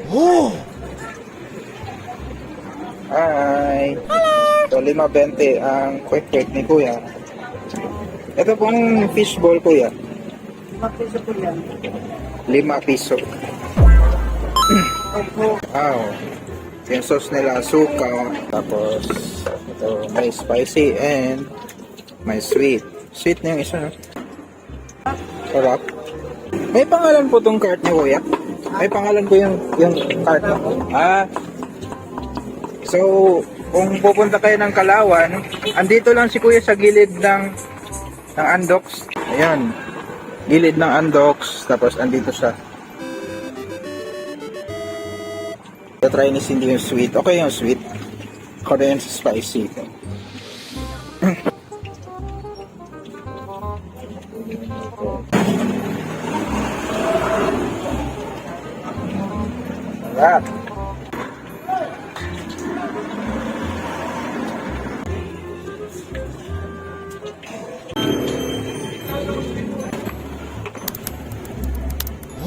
Oh! Hi! So, 5.20 ang quick ni Kuya. Ito pong fishball, Kuya. 5 piso po yan. 5 piso. Wow. Yung sauce nila, suka. Tapos, ito, may spicy and may sweet. Sweet na yung isa, no? Sarap. May pangalan po tong cart niyo, Kuya? May pangalan po yung cart mo? So, kung pupunta kayo ng Kalawan, andito lang si Kuya sa gilid ng Andox. Ayan. Gilid ng Andox. Tapos, andito siya. Try ni Cindy yung sweet. Okay yung sweet. Korean spicy. Sarap.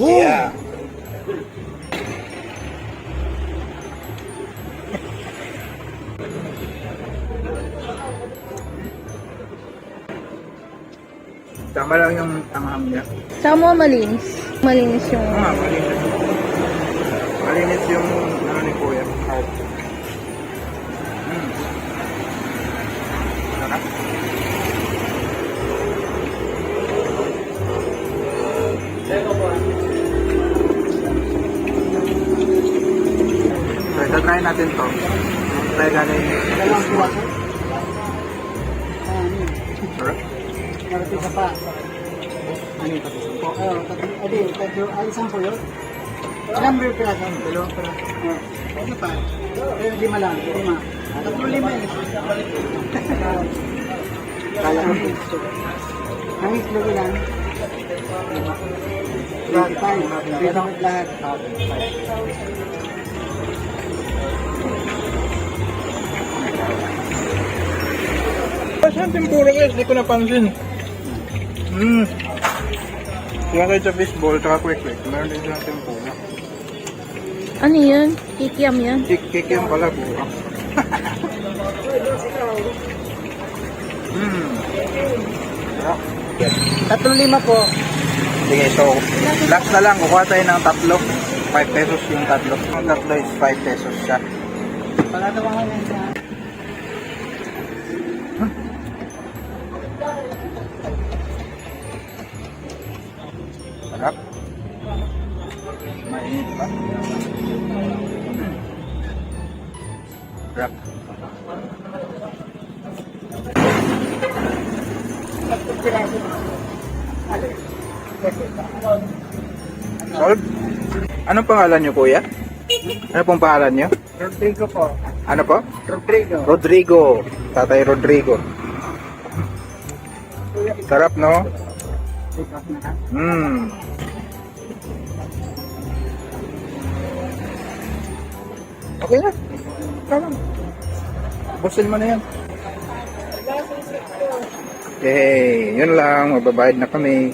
Yeah. Tama lang yung anghang niya. Saka mo malinis. Malinis yung... Malinis. Malinis yung ano ni Kuya. Heart. Sarap. So, try natin to. Try natin yung sarap. Meron isa pa. Ano yung tatlong po? Alisan po yun. Ilang beer pala sa dalawa pala. Ano pa? Pero 5 lang. 5. 3 5 eh. Kala mo. Ang itlog ilan? 25. Pero lahat. Saan tempura guys? Di ko napansin. Kaya kayo sa fishball, tsaka quick. Meron din silang tempura. Ano yan? Kikiam yan? Kikiam pala buka. Sarap. 3-5 po. Sige, so last na lang. Kukuha tayo ng tatlo. 5 pesos yung tatlo. Ang tatlo is 5 pesos siya. Pagkatawangan yan siya. Sarap. Mainit pa. Sarap. Solve? Anong pangalan nyo, Kuya? Ano pong pangalan nyo? Rodrigo po. Ano po? Rodrigo. Rodrigo. Tatay Rodrigo. Sarap, no? Okay na. Sarap. Busin mo na yan. Okay, yun lang. Magbabayad na kami.